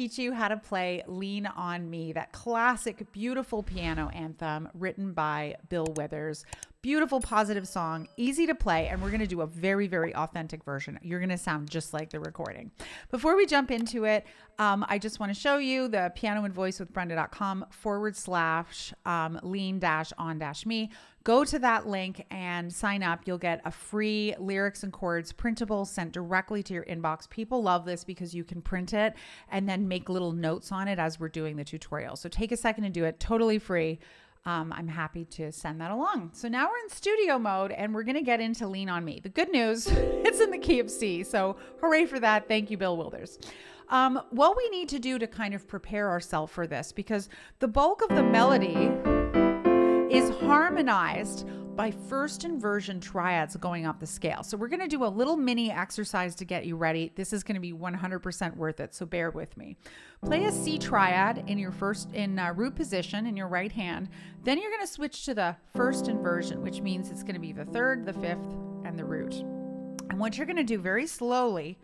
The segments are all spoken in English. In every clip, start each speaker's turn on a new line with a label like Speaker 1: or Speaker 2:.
Speaker 1: teach you how to play Lean On Me, that classic, beautiful piano anthem written by Bill Withers. Beautiful, positive song, easy to play, and we're going to do a very, very authentic version. You're going to sound just like the recording. Before we jump into it, I just want to show you the pianoandvoicewithbrenda.com/lean-on-me. Go to that link and sign up. You'll get a free lyrics and chords printable sent directly to your inbox. People love this because you can print it and then make little notes on it as we're doing the tutorial. So take a second to do it, totally free. I'm happy to send that along. So now we're in studio mode and we're going to get into Lean On Me. The good news, it's in the key of C. So hooray for that. Thank you, Bill Withers. What we need to do to kind of prepare ourselves for this, because the bulk of the melody is harmonized by first inversion triads going up the scale. So we're going to do a little mini exercise to get you ready. This is going to be 100% worth it, so bear with me. Play a C triad in your root position in your right hand. Then you're going to switch to the first inversion, which means it's going to be the third, the fifth, and the root. And what you're going to do very slowly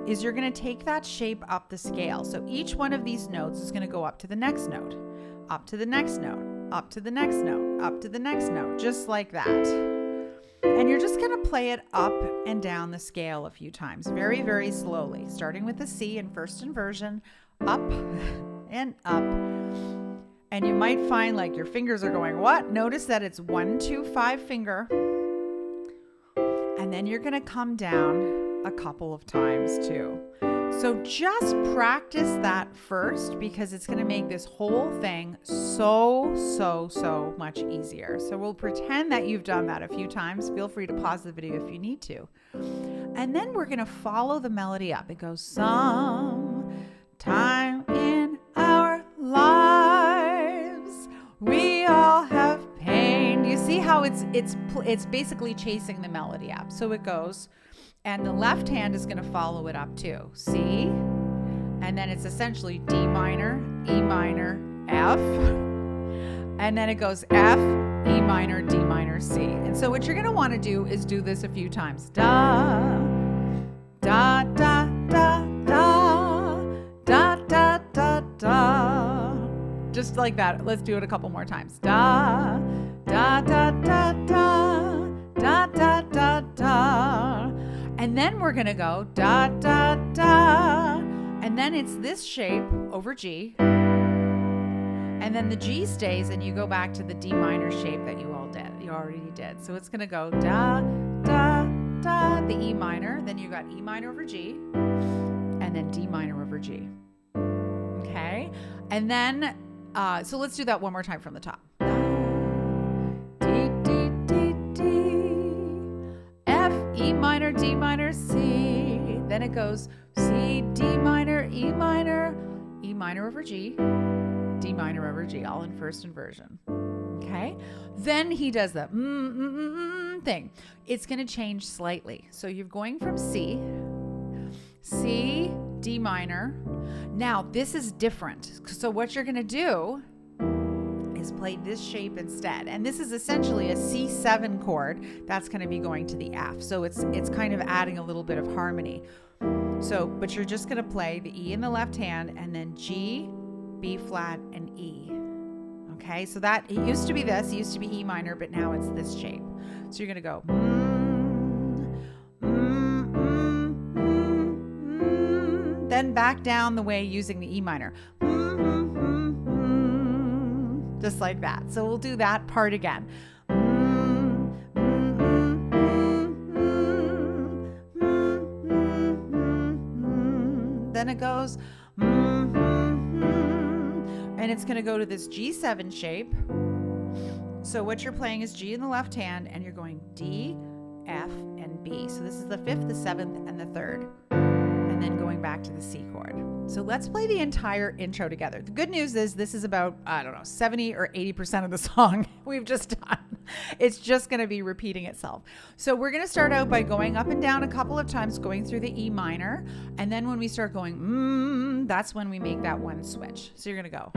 Speaker 1: is you're going to take that shape up the scale. So each one of these notes is going to go up to the next note, up to the next note, up to the next note, up to the next note, just like that. And you're just going to play it up and down the scale a few times, very, very slowly, starting with the C in first inversion, up and up. And you might find like your fingers are going, what? Notice that it's 1, 2, 5 finger. And then you're going to come down a couple of times too. So just practice that first, because it's going to make this whole thing so much easier. So we'll pretend that you've done that a few times. Feel free to pause the video if you need to. And then we're going to follow the melody up. It goes, sometime in our lives, we all have pain. You see how it's basically chasing the melody up. So it goes, and the left hand is going to follow it up too. C, and then it's essentially D minor, E minor, F, and then it goes F, E minor, D minor, C. And so what you're going to want to do is do this a few times. Da, da, da, da, da, da, da, da, da. Just like that. Let's do it a couple more times. Da, da, da, da, da, da, da, da, da. And then we're going to go da, da, da. And then it's this shape over G. And then the G stays and you go back to the D minor shape that you already did. So it's going to go da, da, da, the E minor. Then you got E minor over G. And then D minor over G. Okay. And then, so let's do that one more time from the top. E minor, D minor, C. Then it goes C, D minor, E minor over G, D minor over G, all in first inversion. Okay. Then he does the thing. It's going to change slightly. So you're going from C, D minor. Now this is different. So what you're going to do is play this shape instead. And this is essentially a C7 chord that's going to be going to the F. So it's kind of adding a little bit of harmony. So, but you're just going to play the E in the left hand and then G, B flat, and E. Okay, so that, it used to be this, it used to be E minor, but now it's this shape. So you're going to go then back down the way using the E minor. Just like that. So we'll do that part again. Then it goes, and it's going to go to this G7 shape. So what you're playing is G in the left hand, and you're going D, F, and B. So this is the fifth, the seventh, and the third. And then going back to the C chord. So let's play the entire intro together. The good news is this is about, 70 or 80% of the song we've just done. It's just going to be repeating itself. So we're going to start out by going up and down a couple of times, going through the E minor. And then when we start going, that's when we make that one switch. So you're going to go.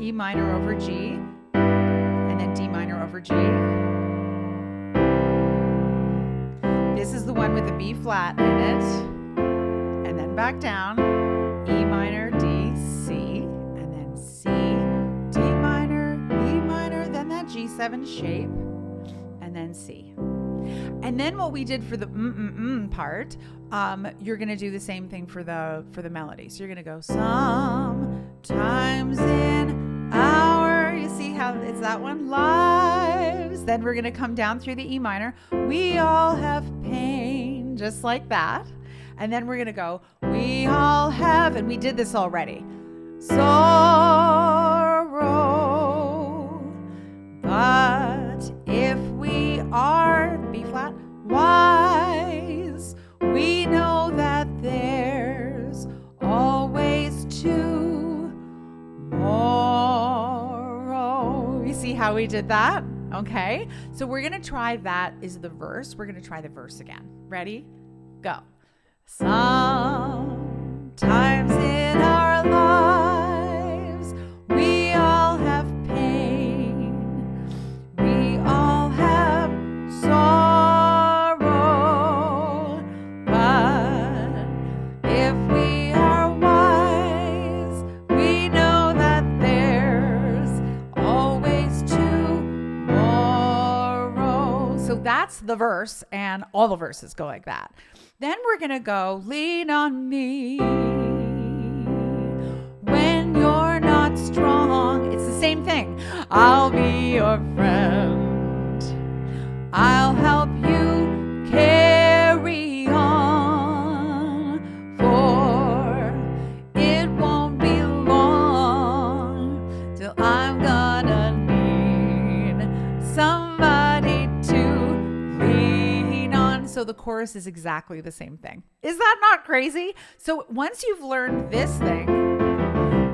Speaker 1: E minor over G, and then D minor over G. the one with the B flat in it, and then back down, E minor, D, C, and then C, D minor, E minor, then that G7 shape, and then C. And then what we did for the part, you're going to do the same thing for the melody. So you're going to go sometimes in our, you see how it's that one, lives. Then we're going to come down through the E minor. We all have pain, just like that. And then we're going to go, we all have, and we did this already, sorrow. But if we are, B flat, wise, we know that there's always tomorrow. You see how we did that? Okay. So we're going to try that is the verse. We're going to try the verse again. Ready? Go. Sometimes in our lives, we all have pain. We all have sorrow. But if we are wise, we know that there's always tomorrow. So that's the verse, and all the verses go like that. Then we're going to go, lean on me when you're not strong. It's the same thing. I'll be your friend. I'll help you carry on, for it won't be long till I'm gonna need somebody to lean on. So the chorus is exactly the same thing. Is that not crazy? So once you've learned this thing,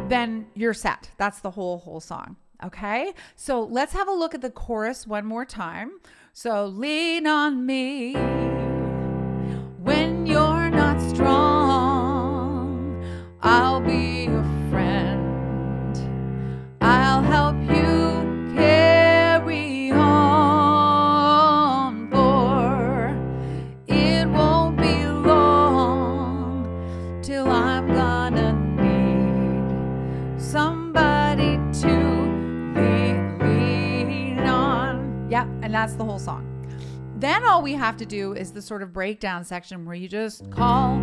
Speaker 1: then you're set. That's the whole song. Okay. So let's have a look at the chorus one more time. So lean on me when you're not strong. I'll be your friend. I'll help you carry on, for it won't be long till I'm gonna need somebody to lean on. Yeah, and that's the whole song. Then all we have to do is the sort of breakdown section where you just call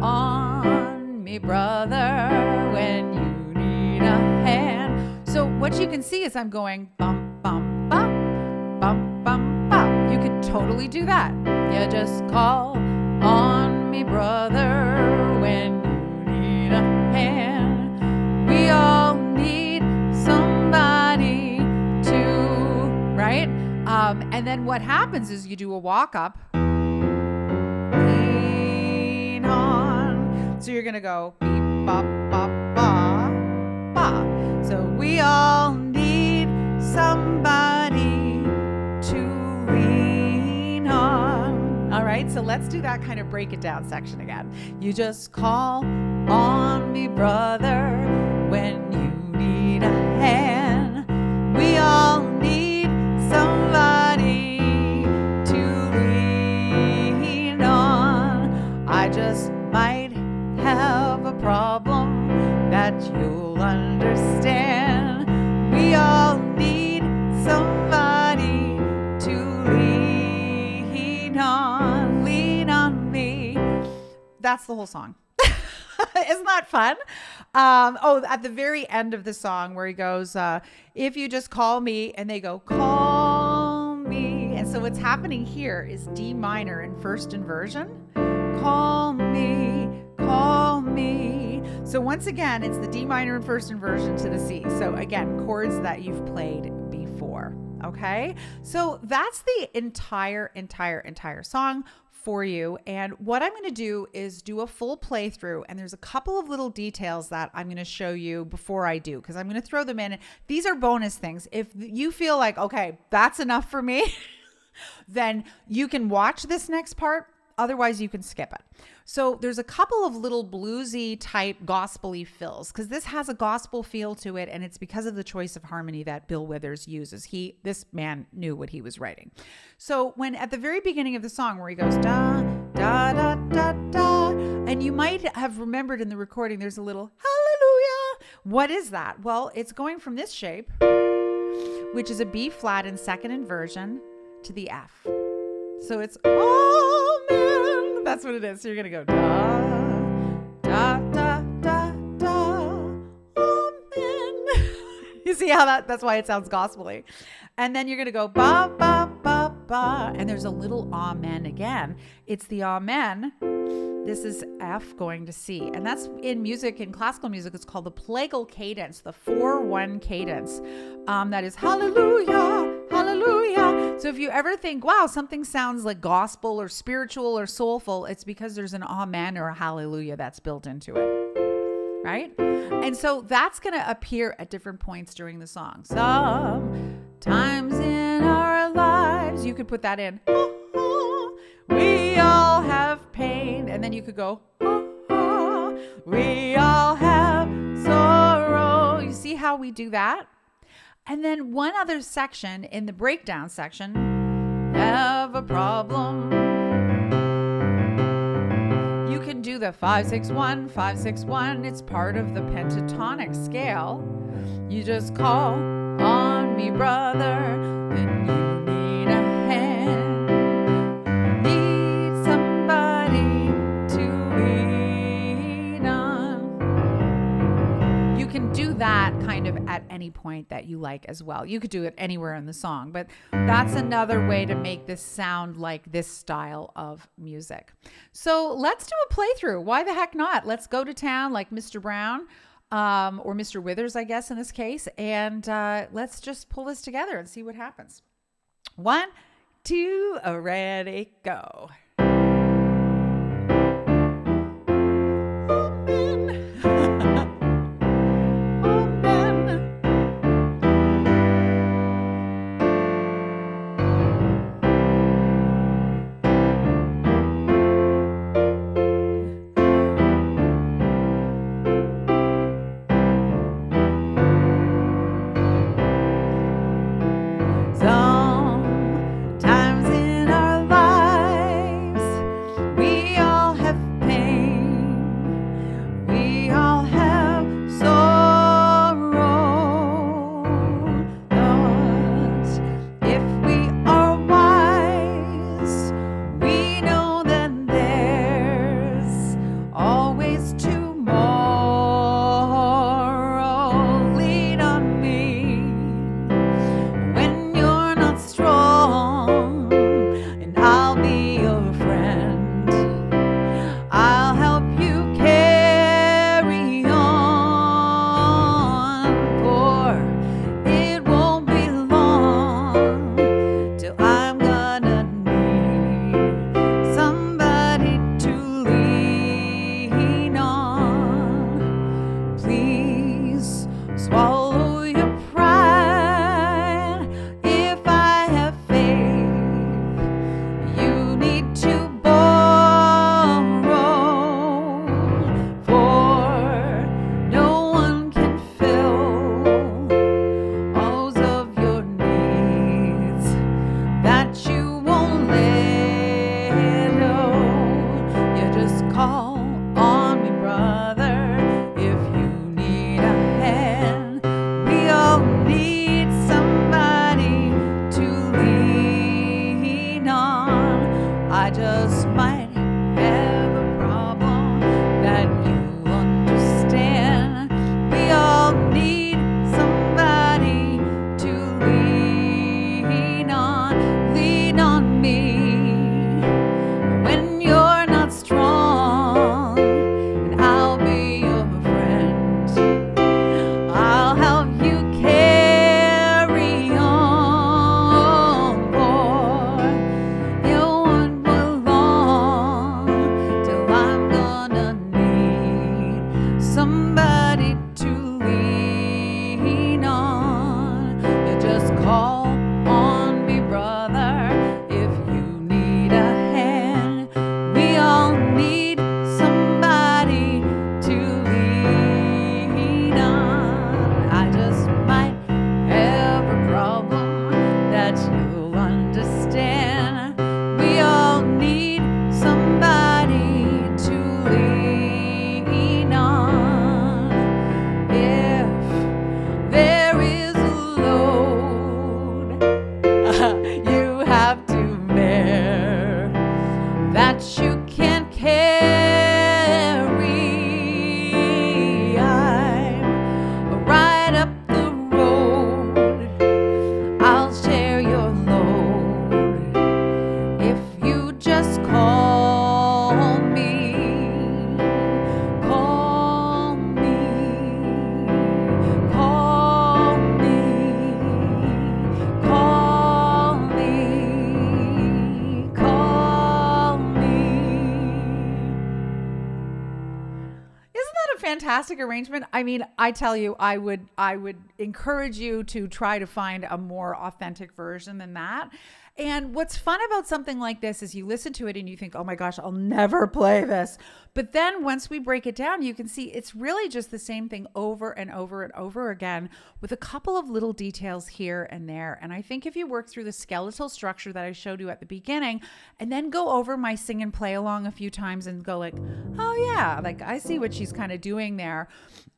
Speaker 1: on me, brother, when you need a hand. So what you can see is I'm going bum, bum, bum, bum, bum, bum. You could totally do that. You just call on me, brother, when you need a hand. We all need somebody to, right? And then what happens is you do a walk up, lean on. So you're going to go beep, bop, bop, ba, ba. So we all need somebody to lean on. All right. So let's do that kind of break it down section again. You just call on me, brother, when you need a hand. We all need somebody to lean on. I just might have a problem that you'll understand. We all need somebody to lean on. Lean on me. That's the whole song. Isn't that fun? At the very end of the song where he goes, if you just call me, and they go, call me. And so what's happening here is D minor in first inversion. Call me, call me. So once again, it's the D minor in first inversion to the C. So again, chords that you've played before. Okay. So that's the entire song for you. And what I'm going to do is do a full playthrough, and there's a couple of little details that I'm going to show you before I do, because I'm going to throw them in. These are bonus things. If you feel like, okay, that's enough for me, then you can watch this next part. Otherwise, you can skip it. So there's a couple of little bluesy type gospel-y fills, because this has a gospel feel to it, and it's because of the choice of harmony that Bill Withers uses. This man knew what he was writing. So when at the very beginning of the song where he goes da, da da da da. And you might have remembered in the recording, there's a little hallelujah. What is that? Well, it's going from this shape, which is a B flat in second inversion, to the F. So it's amen. That's what it is. So you're going to go da, da, da, da, da, amen. You see how that's why it sounds gospel-y. And then you're going to go ba, ba, ba, ba. And there's a little amen again. It's the amen. This is F going to C. And that's in music, in classical music, it's called the plagal cadence, the 4-1 cadence. That is hallelujah, hallelujah. So if you ever think, wow, something sounds like gospel or spiritual or soulful, it's because there's an amen or a hallelujah that's built into it, right? And so that's going to appear at different points during the song. Sometimes in our lives, you could put that in. We all have pain. And then you could go, we all have sorrow. You see how we do that? And then one other section in the breakdown section, have a problem. You can do the 5-6-1, 5-6-1. It's part of the pentatonic scale. You just call on me, brother, then you need a hand. Need somebody to lean on. You can do that kind of at any point that you like as well. You could do it anywhere in the song, but that's another way to make this sound like this style of music. So let's do a playthrough. Why the heck not? Let's go to town like Mr. Brown. Or Mr. Withers, I guess, in this case. And let's just pull this together and see what happens. 1, 2, ready, go. Sometimes in our lives a fantastic arrangement? I mean, I tell you, I would encourage you to try to find a more authentic version than that. And what's fun about something like this is you listen to it and you think, oh my gosh, I'll never play this. But then once we break it down, you can see it's really just the same thing over and over and over again with a couple of little details here and there. And I think if you work through the skeletal structure that I showed you at the beginning and then go over my sing and play along a few times and go like, oh yeah, like I see what she's kind of doing there.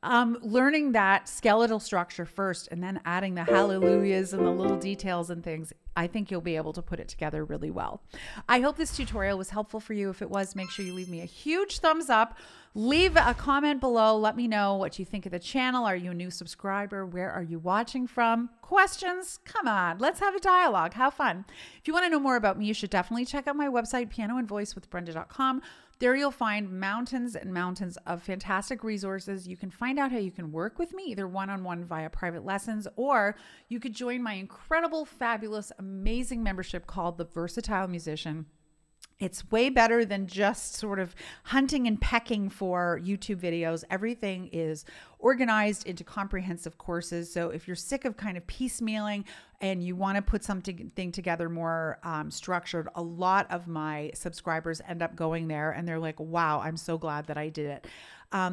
Speaker 1: Learning that skeletal structure first and then adding the hallelujahs and the little details and things, I think you'll be able to put it together really well. I hope this tutorial was helpful for you. If it was, make sure you leave me a huge thumbs up. Leave a comment below. Let me know what you think of the channel. Are you a new subscriber? Where are you watching from? Questions? Come on, let's have a dialogue. Have fun. If you want to know more about me, you should definitely check out my website, pianoandvoicewithbrenda.com. There you'll find mountains and mountains of fantastic resources. You can find out how you can work with me, either one-on-one via private lessons, or you could join my incredible, fabulous, amazing membership called the Versatile Musician. It's way better than just sort of hunting and pecking for YouTube videos. Everything is organized into comprehensive courses. So if you're sick of kind of piecemealing and you want to put something together more structured, a lot of my subscribers end up going there and they're like, wow, I'm so glad that I did it.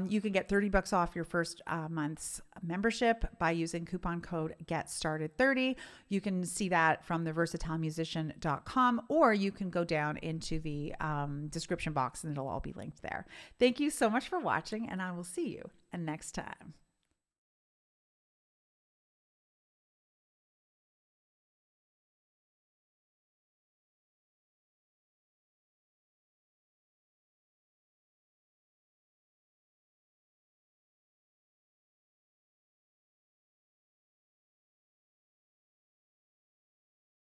Speaker 1: You can get $30 off your first month's membership by using coupon code GETSTARTED30. You can see that from the versatilemusician.com, or you can go down into the description box and it'll all be linked there. Thank you so much for watching, and I will see you next time.